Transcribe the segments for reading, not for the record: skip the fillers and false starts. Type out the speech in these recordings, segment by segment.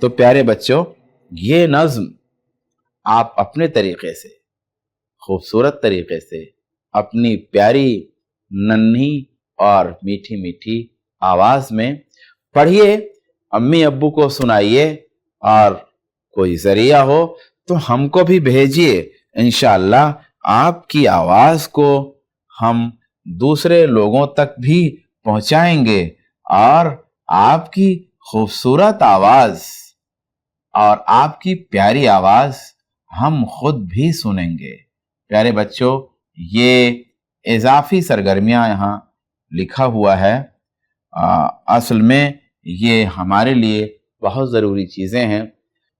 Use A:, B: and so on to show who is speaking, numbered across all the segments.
A: تو پیارے بچوں، یہ نظم آپ اپنے طریقے سے، خوبصورت طریقے سے، اپنی پیاری ننھی اور میٹھی میٹھی آواز میں پڑھیے، امی ابو کو سنائیے، اور کوئی ذریعہ ہو تو ہم کو بھی بھیجیے۔ انشاءاللہ آپ کی آواز کو ہم دوسرے لوگوں تک بھی پہنچائیں گے، اور آپ کی خوبصورت آواز اور آپ کی پیاری آواز ہم خود بھی سنیں گے۔ پیارے بچوں، یہ اضافی سرگرمیاں یہاں لکھا ہوا ہے، اصل میں یہ ہمارے لیے بہت ضروری چیزیں ہیں۔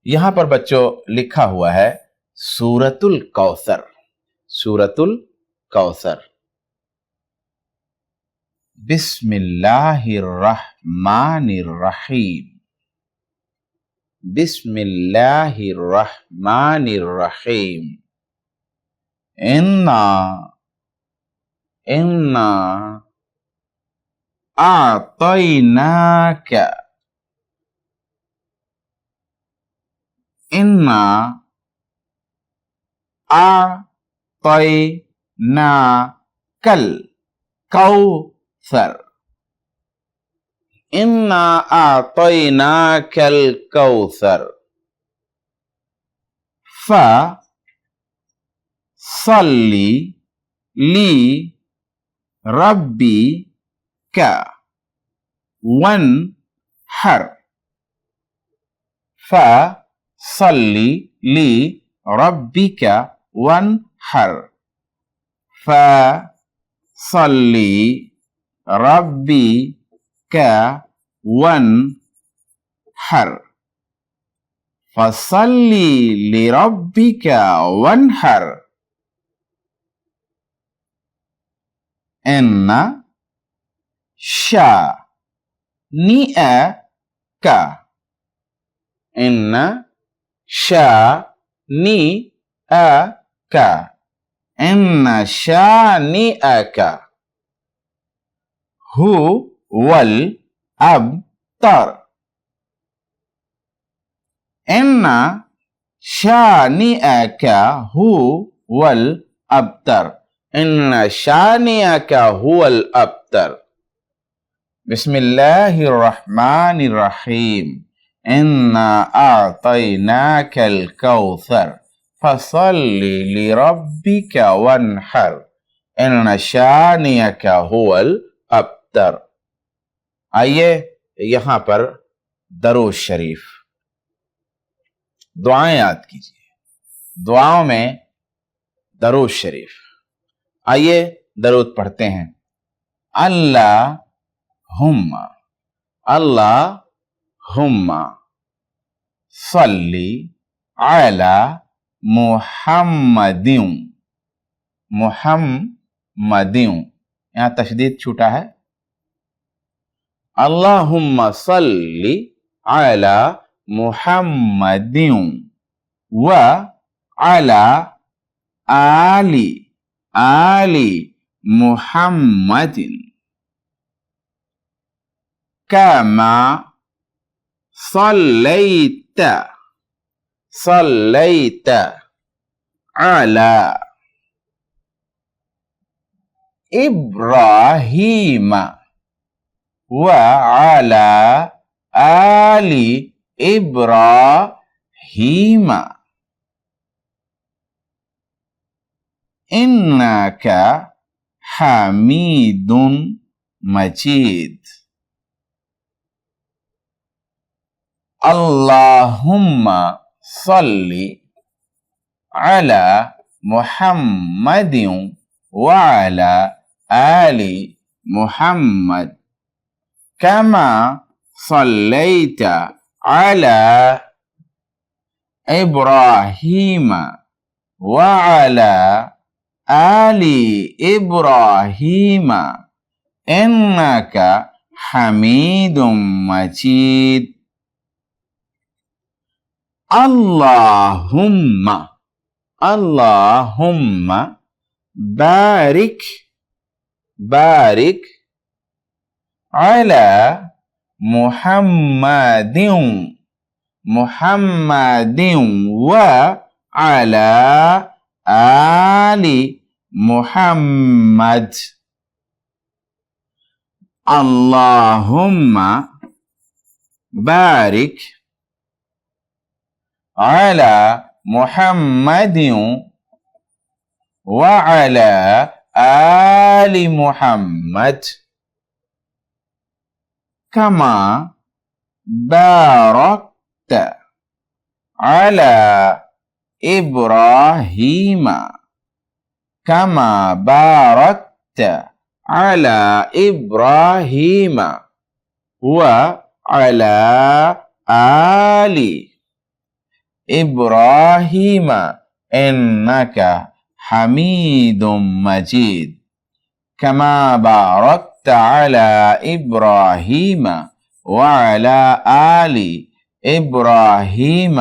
A: یہاں پر بچوں لکھا ہوا ہے سورۃ الکوثر، سورۃ الکوثر۔ بسم اللہ الرحمن الرحیم، بسم اللہ الرحمن الرحیم۔ انا اعطیناک، انا اعطیناک الکوثر، انا اعطیناک الکوثر، فصلی لی ربک وانحر، فصلی لی ربک وانحر، فصلی ربک وانحر، فصلی لربک وانحر۔ ان شانئک، ان شانئک، ان شانئک هو الابتر، ان شانئک هو الابتر، ان شانئک هو الابتر۔ بسم اللہ الرحمن الرحیم، انا اعطیناک الکوثر، فصل لربک وانحر، ان شانئک هو الابتر۔ آئیے یہاں پر درود شریف، دعائیں یاد کیجیے، دعاؤں میں درود شریف۔ آئیے درود پڑھتے ہیں۔ اللہم صلی علی محمد، محمد یہاں تشدید چھوٹا ہے، اللہم صلی علی محمد وعلی آل محمد کما صلیت علی ابراہیم وعلی آل ابراہیم انک حمید مجید۔ اللہم صلی علی محمد وعلی آل محمد کما صلیت علی ابراہیم وعلی آل ابراہیم انک حمید مجید۔ اللہم بارک علی محمد محمد وعلى آل محمد اللهم بارك على محمد وعلى آل محمد كما باركت على إبراهيم كما باركت على إبراهيم وعلى آل إبراهيم إنك حميد مجيد كما باركت على إبراهيم وعلى آل إبراهيم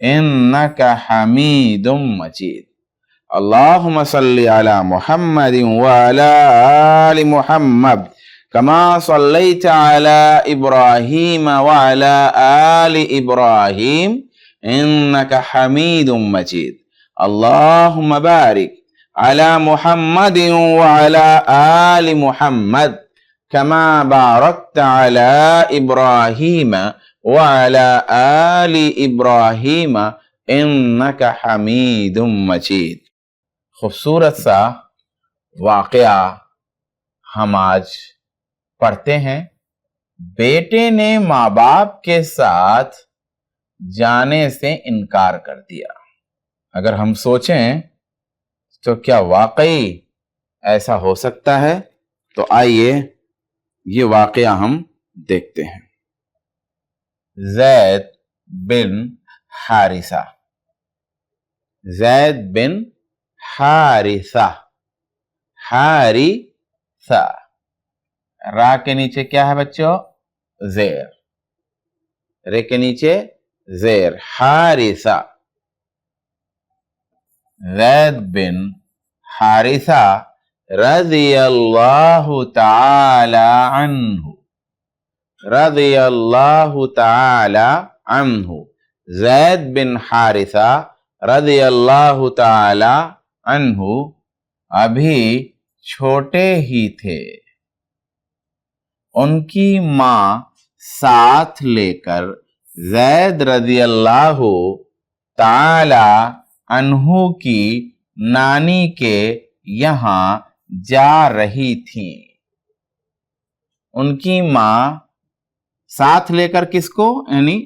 A: إنك حميد مجيد اللهم صل على محمد وعلى آل محمد كما صليت على إبراهيم وعلى آل إبراهيم إنك حميد مجيد اللهم بارك على محمد وعلى آل محمد كما باركت على إبراهيم وعلى آل إبراهيم إنك حميد مجيد۔ خوبصورت سا واقعہ ہم آج پڑھتے ہیں۔ بیٹے نے ماں باپ کے ساتھ جانے سے انکار کر دیا۔ اگر ہم سوچیں تو کیا واقعی ایسا ہو سکتا ہے؟ تو آئیے یہ واقعہ ہم دیکھتے ہیں۔ زید بن حارثہ، زید بن حارثہ، حارثہ، را کے نیچے کیا ہے بچوں؟ زیر، رے کے نیچے زیر، حارثہ۔ زید بن حارثہ رضی اللہ تعالی عنہ، رضی اللہ تعالی عنہ، زید بن حارثہ رضی اللہ تعالی عنہ ابھی چھوٹے ہی تھے۔ ان کی ماں ساتھ لے کر زید رضی اللہ تعالی عنہ کی نانی کے یہاں جا رہی تھی۔ ان کی ماں ساتھ لے کر کس کو؟ یعنی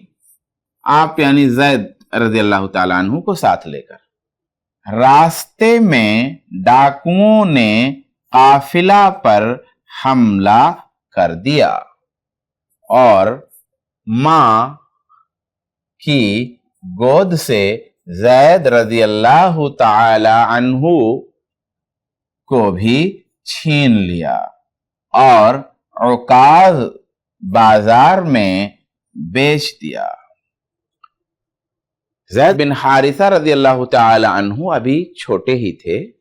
A: آپ یعنی زید رضی اللہ تعالیٰ عنہ کو ساتھ لے کر راستے میں ڈاکوؤں نے قافلہ پر حملہ کر دیا اور ماں کی گود سے زید رضی اللہ تعالی عنہ کو بھی چھین لیا اور عکاظ بازار میں بیچ دیا۔ زید بن حارثہ رضی اللہ تعالی عنہ ابھی چھوٹے ہی تھے۔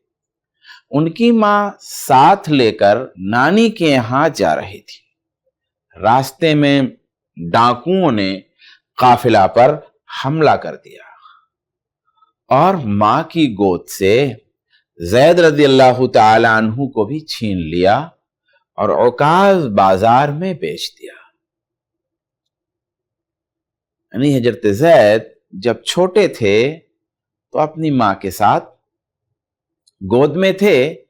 A: ان کی ماں ساتھ لے کر نانی کے یہاں جا رہی تھی۔ راستے میں ڈاکوؤں نے قافلہ پر حملہ کر دیا اور ماں کی گود سے زید رضی اللہ تعالی عنہ کو بھی چھین لیا اور عکاظ بازار میں بیچ دیا۔ یعنی حضرت زید جب چھوٹے تھے تو اپنی ماں کے ساتھ گود میں تھے،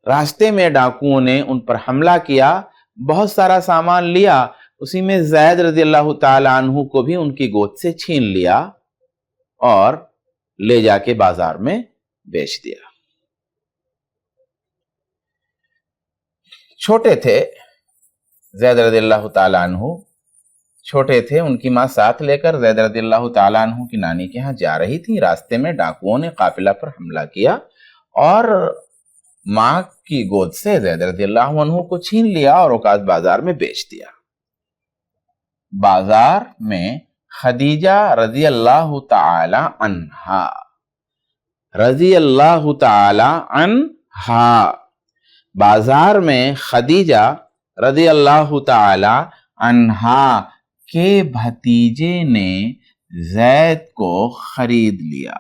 A: راستے میں ڈاکوؤں نے ان پر حملہ کیا، بہت سارا سامان لیا، اسی میں زید رضی اللہ تعالی عنہ کو بھی ان کی گود سے چھین لیا اور لے جا کے بازار میں بیچ دیا۔ چھوٹے تھے زید رضی اللہ تعالی عنہ، چھوٹے تھے، ان کی ماں ساتھ لے کر زید رضی اللہ تعالی عنہ کی نانی کے ہاں جا رہی تھی۔ راستے میں ڈاکوؤں نے قافلہ پر حملہ کیا اور ماں کی گود سے زید رضی اللہ عنہ کو چھین لیا اور عکاظ بازار میں بیچ دیا۔ بازار میں خدیجہ رضی اللہ تعالی عنہا، رضی اللہ تعالی عنہا، بازار میں خدیجہ رضی اللہ تعالی عنہا کے بھتیجے نے زید کو خرید لیا۔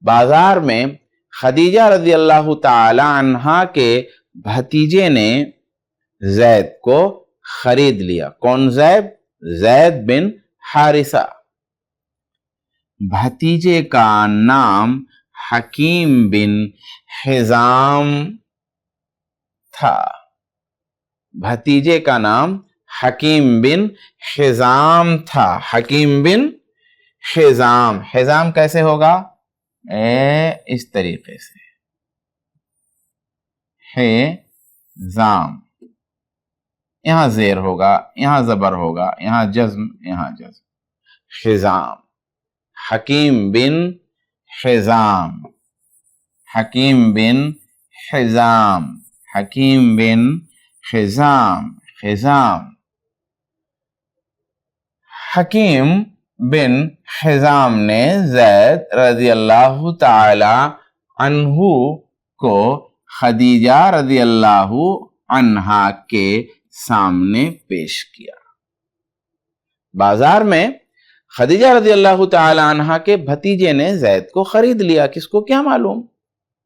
A: بازار میں خدیجہ رضی اللہ تعالی عنہا کے بھتیجے نے زید کو خرید لیا۔ کون زید؟ زید بن حارثہ۔ بھتیجے کا نام حکیم بن حزام تھا۔ بھتیجے کا نام حکیم بن حزام تھا۔ حکیم بن حزام۔ حزام کیسے ہوگا؟ اس طریقے سے، حزام، یہاں زیر ہوگا، یہاں زبر ہوگا، یہاں جزم، یہاں جزم، حزام۔ حکیم بن حزام، حکیم بن حزام، حکیم بن حزام، حزام۔ حکیم بن حزام نے زید رضی اللہ تعالی عنہ کو خدیجہ رضی اللہ عنہا کے سامنے پیش کیا۔ بازار میں خدیجہ رضی اللہ تعالی عنہا کے بھتیجے نے زید کو خرید لیا۔ کس کو کیا معلوم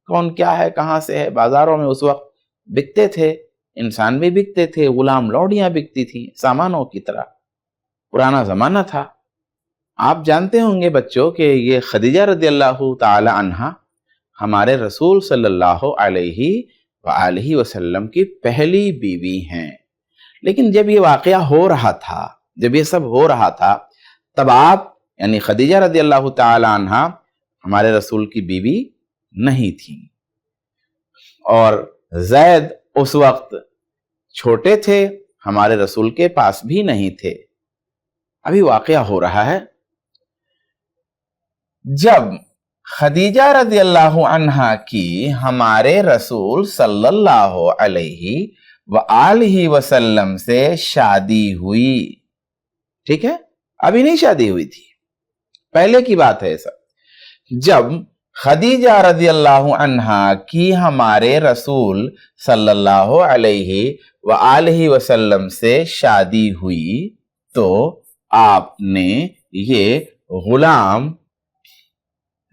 A: کون کیا ہے، کہاں سے ہے؟ بازاروں میں اس وقت بکتے تھے، انسان بھی بکتے تھے، غلام لوڈیاں بکتی تھیں سامانوں کی طرح، پرانا زمانہ تھا۔ آپ جانتے ہوں گے بچوں کہ یہ خدیجہ رضی اللہ تعالی عنہا ہمارے رسول صلی اللہ علیہ وآلہ وسلم کی پہلی بیوی ہیں۔ لیکن جب یہ واقعہ ہو رہا تھا، جب یہ سب ہو رہا تھا، تب آپ یعنی خدیجہ رضی اللہ تعالی عنہا ہمارے رسول کی بیوی نہیں تھی، اور زید اس وقت چھوٹے تھے، ہمارے رسول کے پاس بھی نہیں تھے۔ ابھی واقعہ ہو رہا ہے جب خدیجہ رضی اللہ عنہا کی ہمارے رسول صلی اللہ علیہ وآلہ وسلم سے شادی ہوئی۔ ٹھیک ہے، ابھی نہیں شادی ہوئی تھی، پہلے کی بات ہے سب۔ جب خدیجہ رضی اللہ عنہا کی ہمارے رسول صلی اللہ علیہ وآلہ وسلم سے شادی ہوئی تو آپ نے یہ غلام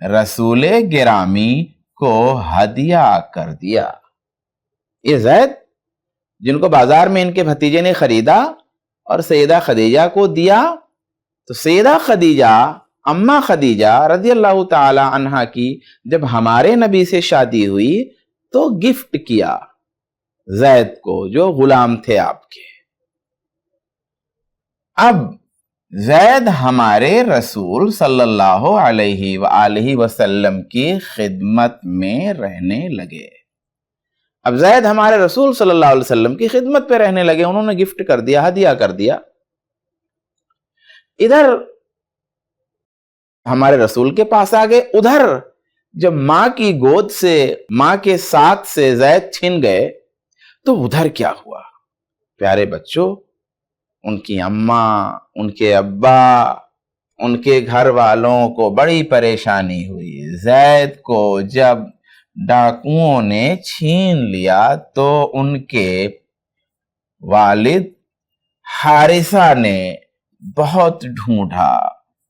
A: رسول گرامی کو ہدیہ کر دیا۔ یہ زید جن کو بازار میں ان کے بھتیجے نے خریدا اور سیدہ خدیجہ کو دیا، تو سیدہ خدیجہ، اماں خدیجہ رضی اللہ تعالی عنہا کی جب ہمارے نبی سے شادی ہوئی تو گفٹ کیا زید کو، جو غلام تھے آپ کے۔ اب زید ہمارے رسول صلی اللہ علیہ وآلہ وسلم کی خدمت میں رہنے لگے۔ اب زید ہمارے رسول صلی اللہ علیہ وسلم کی خدمت پہ رہنے لگے، انہوں نے گفٹ کر دیا، ہدیہ کر دیا۔ ادھر ہمارے رسول کے پاس آ گئے، ادھر جب ماں کی گود سے، ماں کے ساتھ سے زید چھن گئے تو ادھر کیا ہوا؟ پیارے بچوں، ان کی اماں، ان کے ابا، ان کے گھر والوں کو بڑی پریشانی ہوئی۔ زید کو جب ڈاکوؤں نے چھین لیا تو ان کے والد حارثہ نے بہت ڈھونڈا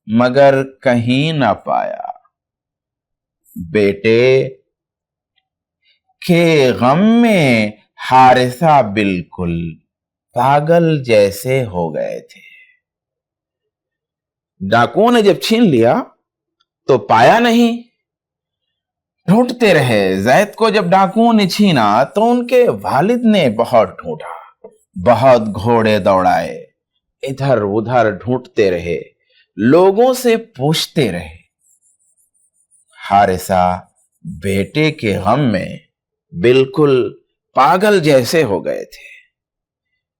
A: مگر کہیں نہ پایا۔ بیٹے کے غم میں حارثہ بالکل پاگل جیسے ہو گئے تھے۔ ڈاکوؤں نے جب چھین لیا تو پایا نہیں، ڈھونڈتے رہے۔ زید کو جب ڈاکوؤں نے چھینا تو ان کے والد نے بہت ڈھونڈا، بہت گھوڑے دوڑائے، ادھر ادھر ڈھونڈتے رہے، لوگوں سے پوچھتے رہے۔ حارثہ بیٹے کے غم میں بالکل پاگل جیسے ہو گئے تھے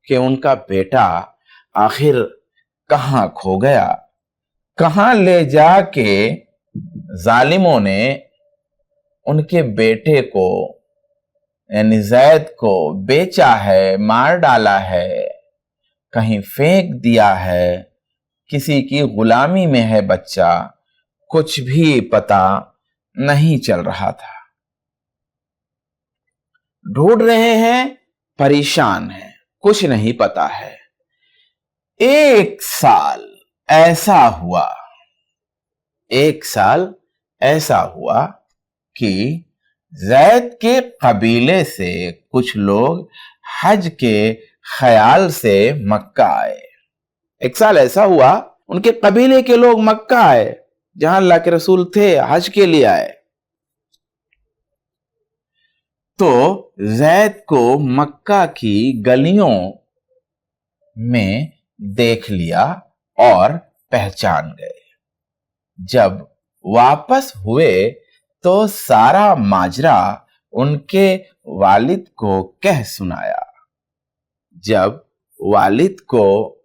A: کہ ان کا بیٹا آخر کہاں کھو گیا، کہاں لے جا کے ظالموں نے ان کے بیٹے کو یعنی زید کو بیچا ہے، مار ڈالا ہے، کہیں پھینک دیا ہے، کسی کی غلامی میں ہے بچہ، کچھ بھی پتا نہیں چل رہا تھا۔ ڈھونڈ رہے ہیں، پریشان ہیں، کچھ نہیں پتا ہے۔ 1 سال ایسا ہوا، ایک سال ایسا ہوا کہ زید کے قبیلے سے کچھ لوگ حج کے خیال سے مکہ آئے۔ ایک سال ایسا ہوا ان کے قبیلے کے لوگ مکہ آئے، جہاں اللہ کے رسول تھے، حج کے لیے آئے۔ تو زید کو مکہ کی گلیوں میں دیکھ لیا اور پہچان گئے۔ جب واپس ہوئے تو سارا ماجرا ان کے والد کو کہہ سنایا۔ جب والد کو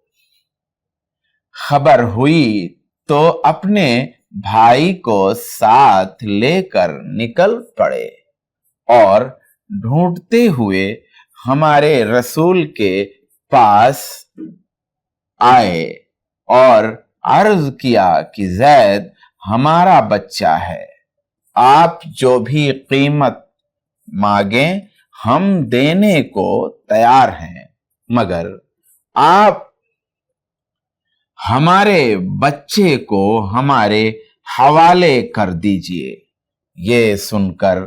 A: خبر ہوئی تو اپنے بھائی کو ساتھ لے کر نکل پڑے اور ڈھونڈتے ہوئے ہمارے رسول کے پاس آئے اور عرض کیا کہ زید ہمارا بچہ ہے، آپ جو بھی قیمت مانگیں ہم دینے کو تیار ہیں، مگر آپ ہمارے بچے کو ہمارے حوالے کر دیجئے۔ یہ سن کر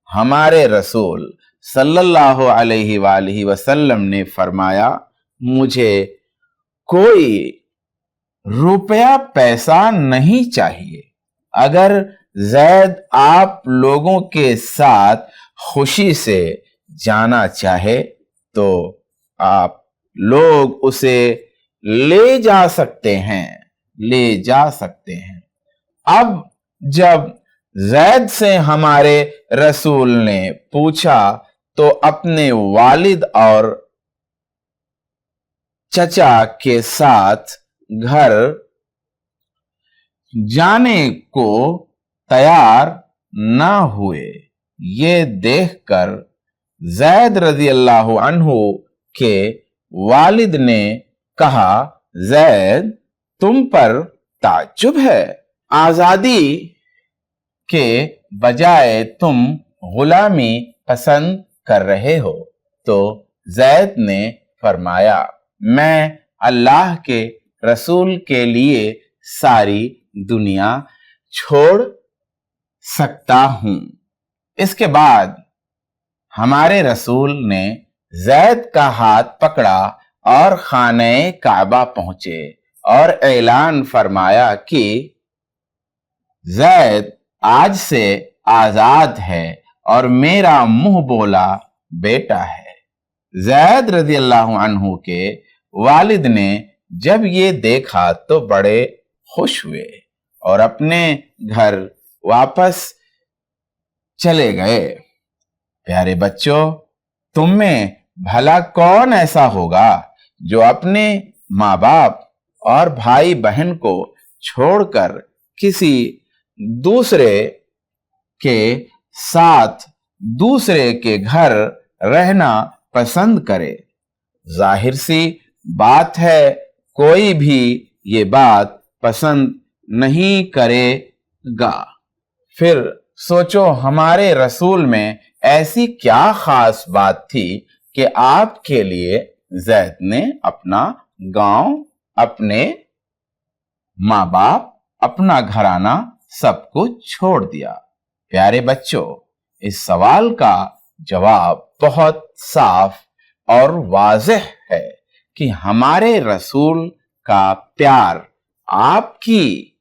A: ہمارے رسول صلی اللہ علیہ وآلہ وسلم نے فرمایا، مجھے کوئی روپیہ پیسہ نہیں چاہیے، اگر زید آپ لوگوں کے ساتھ خوشی سے جانا چاہے تو آپ لوگ اسے لے جا سکتے ہیں۔ اب جب زید سے ہمارے رسول نے پوچھا تو اپنے والد اور چچا کے ساتھ گھر جانے کو تیار نہ ہوئے۔ یہ دیکھ کر زید رضی اللہ عنہ کے والد نے کہا، زید تم پر تعجب ہے، آزادی کے بجائے تم غلامی پسند کر رہے ہو۔ تو زید نے فرمایا، میں اللہ کے رسول کے لیے ساری دنیا چھوڑ سکتا ہوں۔ اس کے بعد ہمارے رسول نے زید کا ہاتھ پکڑا اور خانہ کعبہ پہنچے اور اعلان فرمایا کہ زید آج سے آزاد ہے اور میرا منہ بولا بیٹا ہے۔ زید رضی اللہ عنہ کے والد نے جب یہ دیکھا تو بڑے خوش ہوئے اور اپنے گھر واپس چلے گئے۔ پیارے بچوں، تم میں بھلا کون ایسا ہوگا جو اپنے ماں باپ اور بھائی بہن کو چھوڑ کر کسی دوسرے کے ساتھ دوسرے کے گھر رہنا پسند کرے؟ ظاہر سی بات ہے کوئی بھی یہ بات پسند نہیں کرے گا۔ پھر سوچو ہمارے رسول میں ایسی کیا خاص بات تھی کہ آپ کے لیے زید نے اپنا گاؤں، اپنے ماں باپ، اپنا گھرانہ سب کو چھوڑ دیا؟ پیارے بچوں، اس سوال کا جواب بہت صاف اور واضح ہے کہ ہمارے رسول کا پیار، آپ کی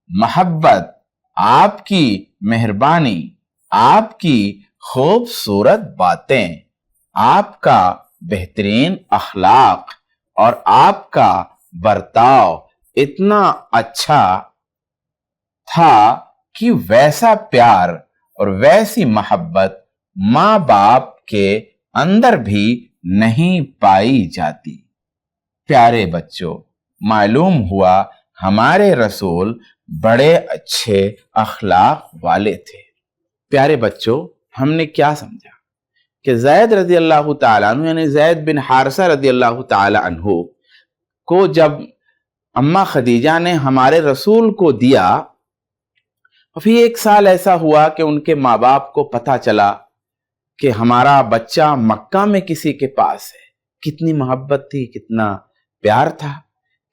A: محبت، آپ کی مہربانی، آپ کی خوبصورت باتیں، آپ کا بہترین اخلاق اور آپ کا برتاؤ اتنا اچھا تھا کہ ویسا پیار اور ویسی محبت ماں باپ کے اندر بھی نہیں پائی جاتی۔ پیارے بچوں، معلوم ہوا ہمارے رسول بڑے اچھے اخلاق والے تھے۔ پیارے بچوں، ہم نے کیا سمجھا کہ زید رضی اللہ تعالیٰ عنہ یعنی زید بن حارثہ رضی اللہ تعالیٰ عنہ کو جب اماں خدیجہ نے ہمارے رسول کو دیا، پھر ایک سال ایسا ہوا کہ ان کے ماں باپ کو پتہ چلا کہ ہمارا بچہ مکہ میں کسی کے پاس ہے۔ کتنی محبت تھی، کتنا پیار تھا۔